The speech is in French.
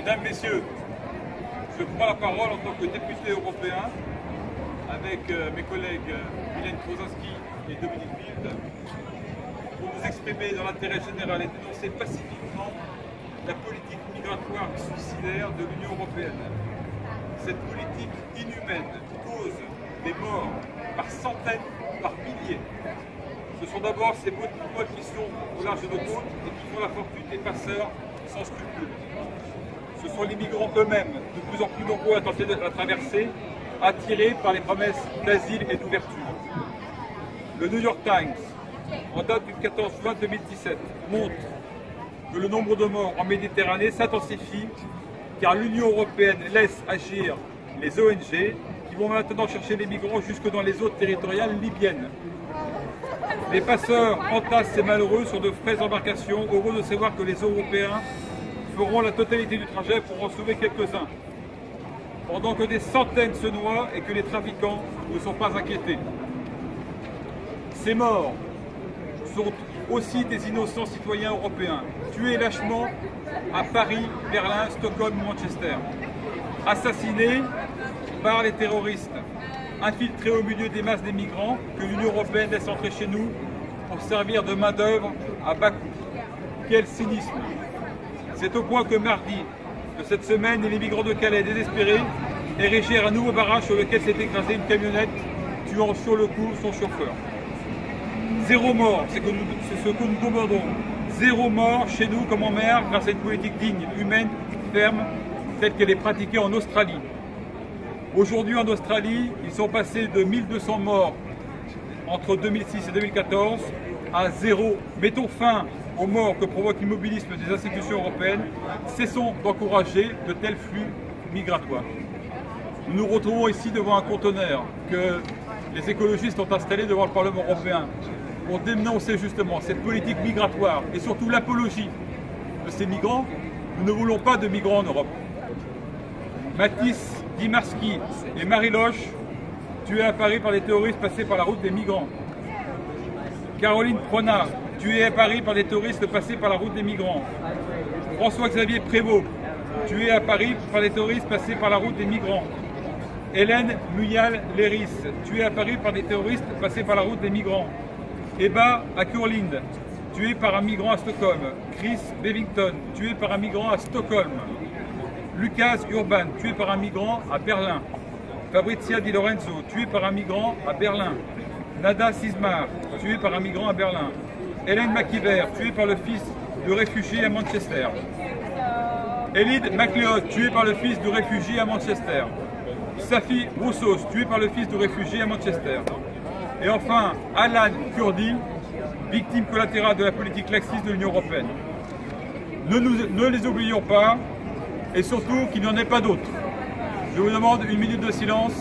Mesdames, Messieurs, je prends la parole en tant que député européen avec mes collègues Mylène Krosinski et Dominique Bilde pour nous exprimer dans l'intérêt général et dénoncer pacifiquement la politique migratoire suicidaire de l'Union européenne. Cette politique inhumaine cause des morts par centaines, par milliers. Ce sont d'abord ces boats qui sont au large de nos côtes et qui font la fortune des passeurs sans scrupules. Ce sont les migrants eux-mêmes, de plus en plus nombreux à tenter de la traversée, attirés par les promesses d'asile et d'ouverture. Le New York Times, en date du 14 juin 2017, montre que le nombre de morts en Méditerranée s'intensifie car l'Union européenne laisse agir les ONG qui vont maintenant chercher les migrants jusque dans les eaux territoriales libyennes. Les passeurs entassent ces malheureux sur de fraises embarcations, heureux de savoir que les Européens feront la totalité du trajet pour en sauver quelques-uns, pendant que des centaines se noient et que les trafiquants ne sont pas inquiétés. Ces morts sont aussi des innocents citoyens européens, tués lâchement à Paris, Berlin, Stockholm ou Manchester, assassinés par les terroristes, infiltrés au milieu des masses des migrants que l'Union européenne laisse entrer chez nous pour servir de main-d'œuvre à bas coût. Quel cynisme! C'est au point que mardi de cette semaine, les migrants de Calais désespérés érigèrent un nouveau barrage sur lequel s'est écrasée une camionnette, tuant sur le coup son chauffeur. Zéro mort, c'est ce que nous demandons. Zéro mort chez nous comme en mer grâce à une politique digne, humaine, ferme, telle qu'elle est pratiquée en Australie. Aujourd'hui en Australie, ils sont passés de 1200 morts entre 2006 et 2014 à zéro. Mettons fin aux morts que provoque l'immobilisme des institutions européennes. Cessons d'encourager de tels flux migratoires. Nous nous retrouvons ici devant un conteneur que les écologistes ont installé devant le Parlement européen pour dénoncer justement cette politique migratoire et surtout l'apologie de ces migrants. Nous ne voulons pas de migrants en Europe. Mathis Dimarski et Marie Loche, tués à Paris par les terroristes passés par la route des migrants. Caroline Pronat, tuée à Paris par des terroristes passés par la route des migrants. François-Xavier Prévost, tué à Paris par des terroristes passés par la route des migrants. Hélène Muyal-Léris, tuée à Paris par des terroristes passés par la route des migrants. Eba Akurlind, tué par un migrant à Stockholm. Chris Bevington, tué par un migrant à Stockholm. Lucas Urban, tué par un migrant à Berlin. Fabrizia Di Lorenzo, tué par un migrant à Berlin. Nada Sismar, tué par un migrant à Berlin. Hélène McIver, tuée par le fils de réfugié à Manchester. Elid MacLeod, tué par le fils de réfugié à Manchester. Safi Roussos, tué par le fils de réfugié à Manchester. Et enfin, Alan Kurdi, victime collatérale de la politique laxiste de l'Union européenne. Ne les oublions pas, et surtout qu'il n'y en ait pas d'autres. Je vous demande une minute de silence.